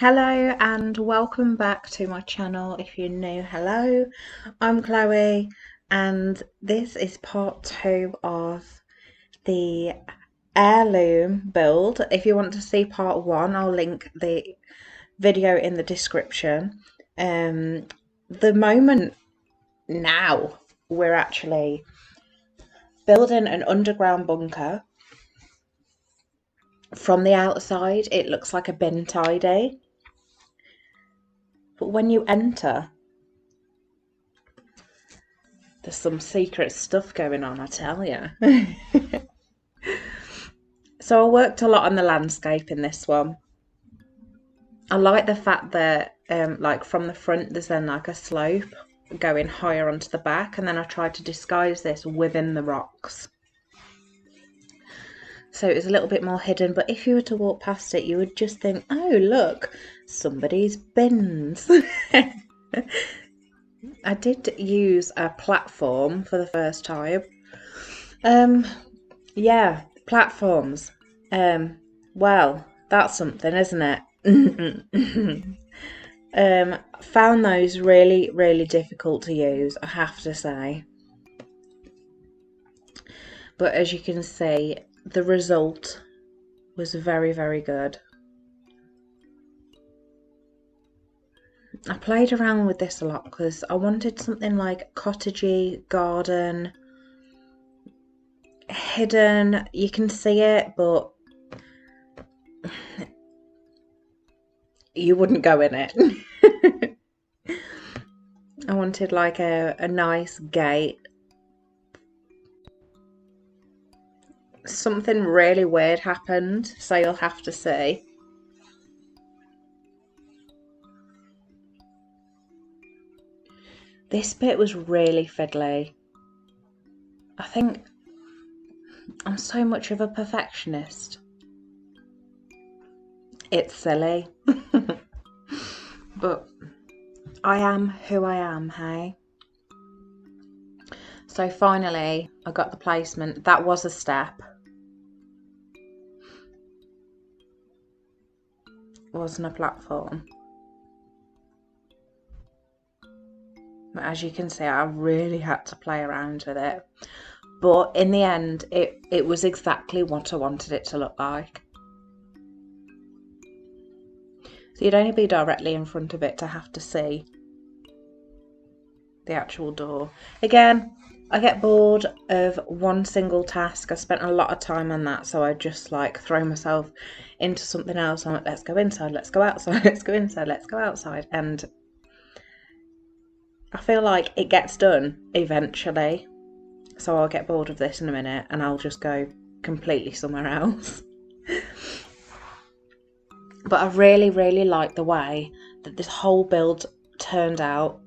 Hello and welcome back to my channel. If you're new, hello, I'm Chloe and this is part 2 of the heirloom build. If you want to see part 1, I'll link the video in the description. The moment now we're actually building an underground bunker. From the outside it looks like a bin tidy. But when you enter, there's some secret stuff going on, I tell you. So I worked a lot on the landscape in this one. I like the fact that like from the front there's then like a slope going higher onto the back, and then I tried to disguise this within the rocks. So it was a little bit more hidden, but if you were to walk past it you would just think, oh look, somebody's bins. I did use a platform for the first time. Yeah, platforms. Well, that's something, isn't it? Found those really difficult to use, I have to say. But as you can see, the result was very good. I played around with this a lot because I wanted something like cottagey, garden, hidden. You can see it, but you wouldn't go in it. I wanted like a nice gate. Something really weird happened, so you'll have to see. This bit was really fiddly. I think I'm so much of a perfectionist. It's silly. But I am who I am, hey? So finally, I got the placement. That was a step. It wasn't a platform. But as you can see, I really had to play around with it. But in the end, it was exactly what I wanted it to look like. So you'd only be directly in front of it to have to see the actual door. Again, I get bored of one single task. I spent a lot of time on that, so I just like throw myself into something else. I'm like, let's go inside, let's go outside, let's go inside, let's go outside. And I feel like it gets done eventually. So I'll get bored of this in a minute and I'll just go completely somewhere else. But I really like the way that this whole build turned out.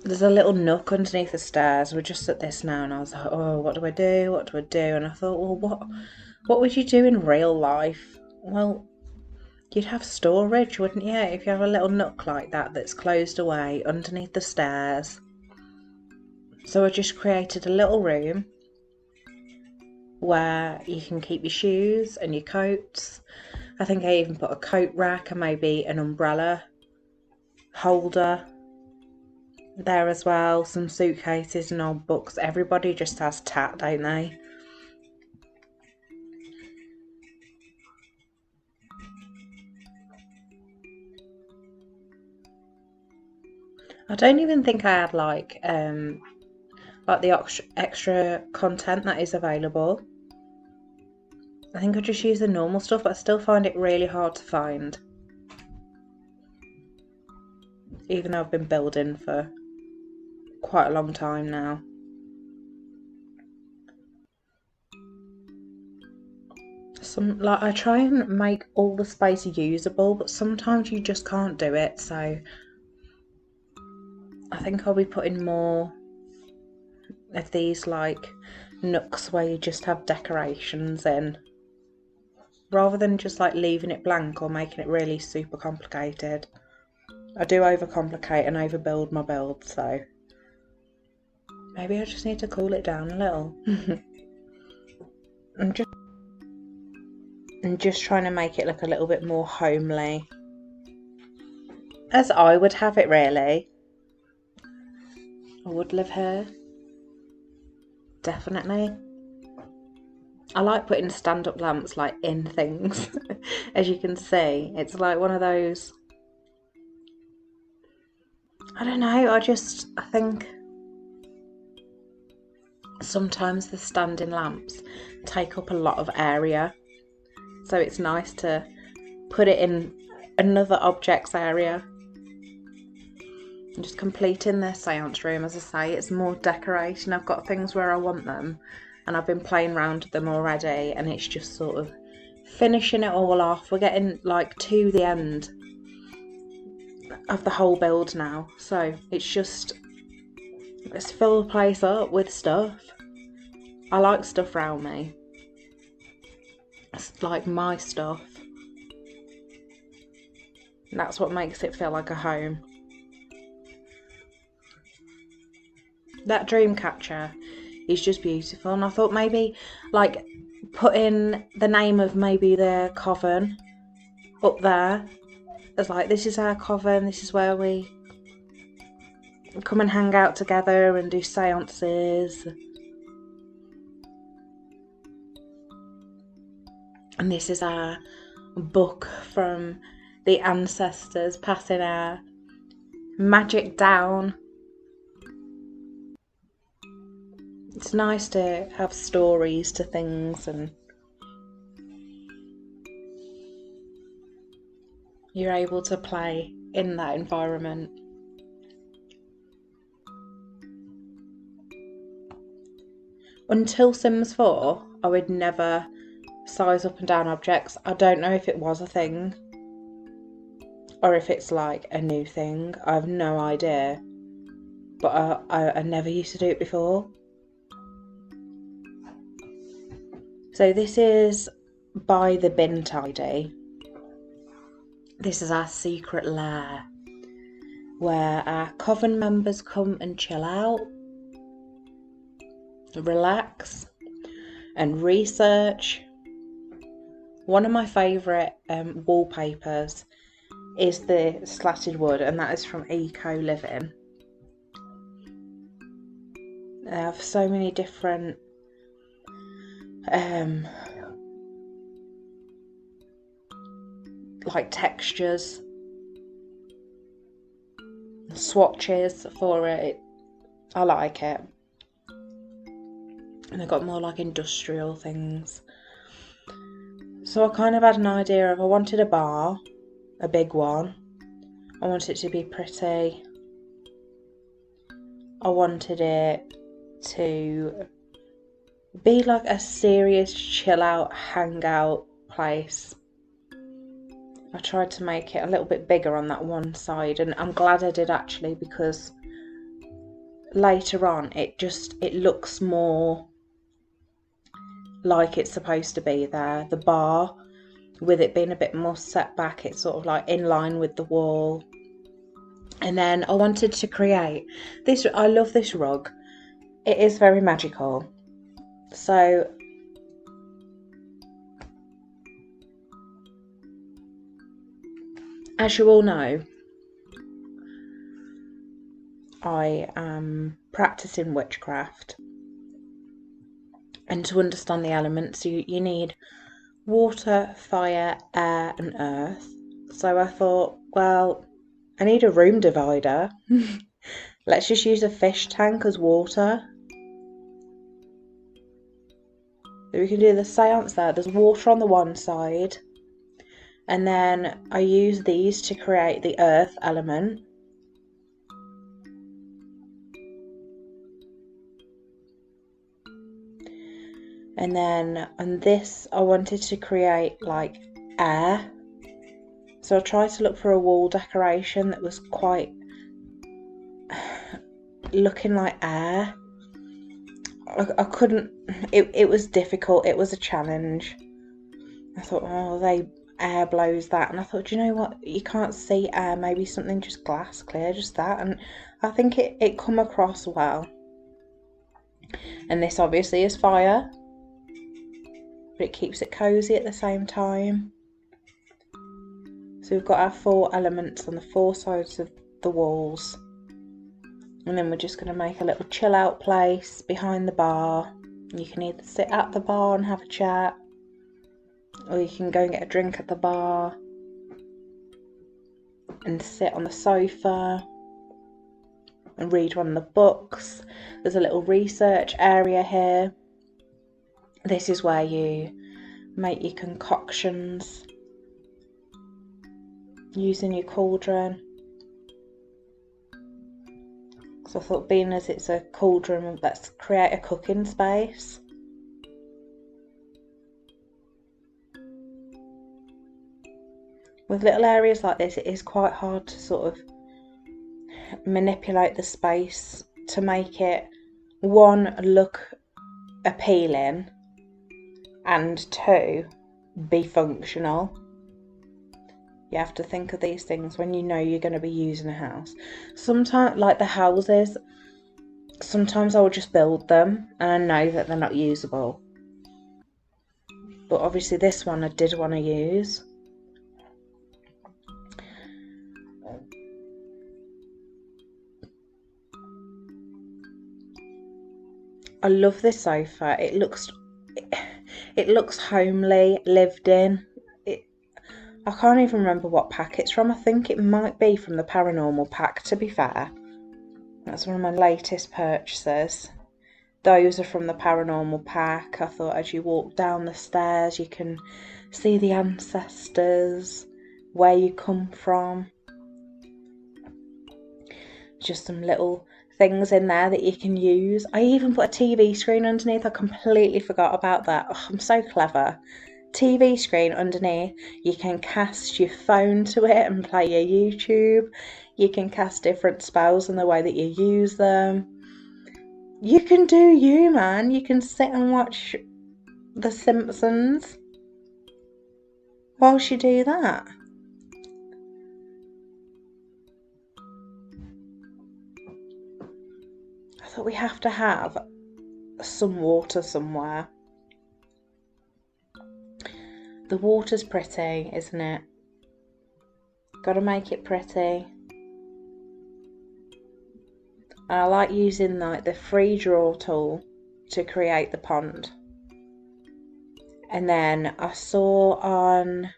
There's a little nook underneath the stairs. We're just at this now and I was like, oh, what do I do? What do I do? And I thought, well, what would you do in real life? Well, you'd have storage, wouldn't you? If you have a little nook like that that's closed away underneath the stairs. So I just created a little room where you can keep your shoes and your coats. I think I even put a coat rack and maybe an umbrella holder there as well. Some suitcases and old books. Everybody just has tat, don't they? I don't even think I had like the extra content that is available. I think I just use the normal stuff, but I still find it really hard to find. Even though I've been building for quite a long time now. I try and make all the space usable, but sometimes you just can't do it, so I think I'll be putting more of these like nooks where you just have decorations in, rather than just like leaving it blank or making it really super complicated. I do overcomplicate and overbuild my build, so maybe I just need to cool it down a little. and just trying to make it look a little bit more homely, as I would have it really. I would live here, definitely. I like putting stand-up lamps like in things. As you can see, it's like one of those, I don't know, I think sometimes the standing lamps take up a lot of area, so it's nice to put it in another object's area. I'm just completing this seance room. As I say, it's more decoration. I've got things where I want them and I've been playing around with them already, and it's just sort of finishing it all off. We're getting like to the end of the whole build now, so it's just, let's fill the place up with stuff. I like stuff around me. It's like my stuff, and that's what makes it feel like a home. That dream catcher is just beautiful, and I thought maybe like putting the name of maybe the coven up there as like, this is our coven, this is where we come and hang out together and do seances, and this is our book from the ancestors passing our magic down. It's nice to have stories to things, and you're able to play in that environment. Until Sims 4, I would never size up and down objects. I don't know if it was a thing or if it's like a new thing. I have no idea, but I never used to do it before. So this is by the bin tidy. This is our secret lair where our coven members come and chill out, relax and research. One of my favourite wallpapers is the slatted wood, and that is from Eco Living. They have so many different like textures, swatches for it. I like it. And they've got more like industrial things. So I kind of had an idea of, I wanted a bar, a big one. I wanted it to be pretty. I wanted it to be like a serious chill out, hang out place. I tried to make it a little bit bigger on that one side, and I'm glad I did actually, because later on it looks more like it's supposed to be there. The bar, with it being a bit more set back, it's sort of like in line with the wall. And then I wanted to create this. I love this rug. It is very magical. So as you all know, I am practicing witchcraft, and to understand the elements you need water, fire, air and earth. So I thought, well, I need a room divider. Let's just use a fish tank as water. So we can do the seance there. There's water on the one side, and then I use these to create the earth element. And then on this I wanted to create like air. So I tried to look for a wall decoration that was quite looking like air. I couldn't, it was difficult, it was a challenge. I thought, oh, they air blows that, and I thought, do you know what, you can't see air, maybe something just glass clear, just that, and I think it come across well. And this obviously is fire. but it keeps it cosy at the same time. So we've got our 4 elements on the 4 sides of the walls. And then we're just going to make a little chill out place behind the bar. You can either sit at the bar and have a chat, or you can go and get a drink at the bar and sit on the sofa and read one of the books. There's a little research area here. This is where you make your concoctions using your cauldron. So I thought, being as it's a cauldron, let's create a cooking space. With little areas like this, it is quite hard to sort of manipulate the space to make it, 1, look appealing, and 2, be functional. You have to think of these things when you know you're going to be using a house. Sometimes, like the houses, sometimes I will just build them and I know that they're not usable. But obviously this one I did want to use. I love this sofa. It looks homely, lived in. I can't even remember what pack it's from. I think it might be from the Paranormal pack, to be fair. That's one of my latest purchases. Those are from the Paranormal pack. I thought as you walk down the stairs you can see the ancestors, where you come from. Just some little things in there that you can use. I even put a TV screen underneath. I completely forgot about that. Oh, I'm so clever. TV screen underneath. You can cast your phone to it and play your YouTube. You can cast different spells in the way that you use them. You can do you, man. You can sit and watch The Simpsons whilst you do that. I thought we have to have some water somewhere. The water's pretty, isn't it? Gotta make it pretty. And I like using like the free draw tool to create the pond. And then I saw on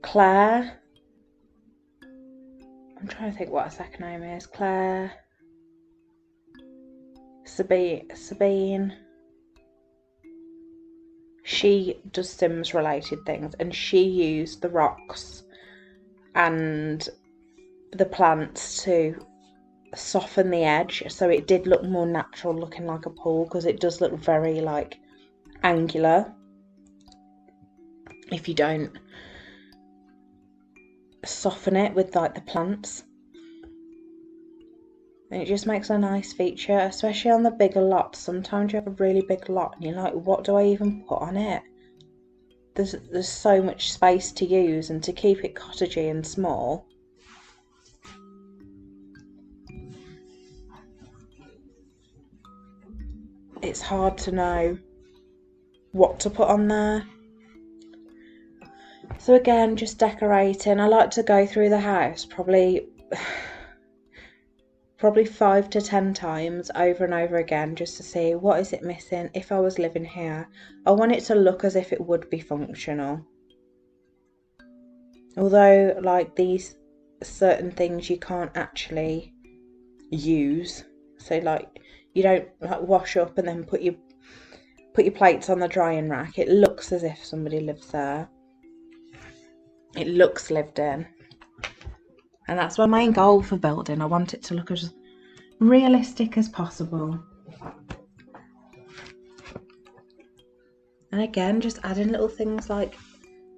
Claire, I'm trying to think what her second name is, Claire, Sabine. She does Sims related things, and she used the rocks and the plants to soften the edge, so it did look more natural, looking like a pool, because it does look very like angular if you don't soften it with like the plants. And it just makes a nice feature, especially on the bigger lots. Sometimes you have a really big lot and you're like, what do I even put on it? There's so much space to use, and to keep it cottagey and small, it's hard to know what to put on there. So again, just decorating. I like to go through the house probably 5 to 10 times over and over again, just to see what is it missing. If I was living here, I want it to look as if it would be functional. Although like these certain things you can't actually use, so like you don't like wash up and then put your plates on the drying rack. It looks as if somebody lives there. It looks lived in. And that's my main goal for building. I want it to look as realistic as possible. And again, just adding little things like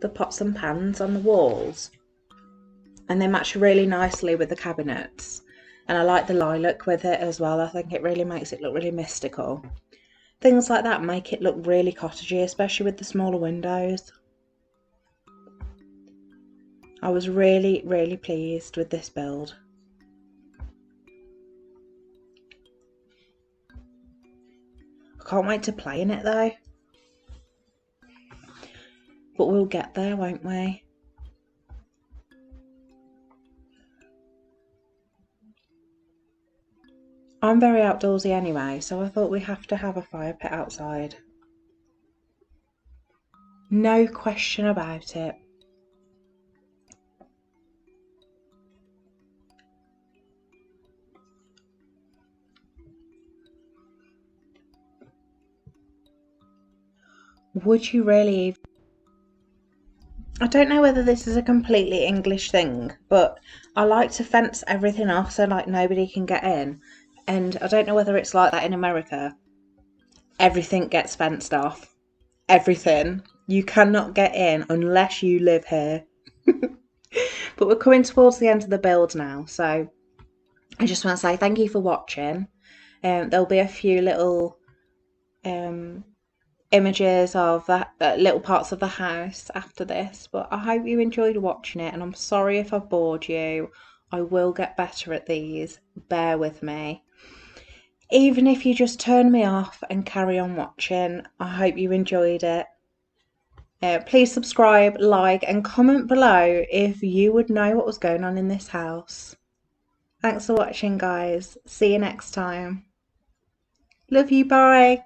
the pots and pans on the walls. And they match really nicely with the cabinets. And I like the lilac with it as well. I think it really makes it look really mystical. Things like that make it look really cottagey, especially with the smaller windows. I was really, really pleased with this build. I can't wait to play in it though. But we'll get there, won't we? I'm very outdoorsy anyway, so I thought we have to have a fire pit outside. No question about it. Would you really? I don't know whether this is a completely English thing, but I like to fence everything off so like nobody can get in. And I don't know whether it's like that in America. Everything gets fenced off. Everything. You cannot get in unless you live here. But we're coming towards the end of the build now, so I just want to say thank you for watching. There'll be a few little images of that little parts of the house after this, but I hope you enjoyed watching it, and I'm sorry if I've bored you. I will get better at these, bear with me. Even if you just turn me off and carry on watching, I hope you enjoyed it. Please subscribe, like and comment below if you would know what was going on in this house. Thanks for watching, guys. See you next time. Love you, bye.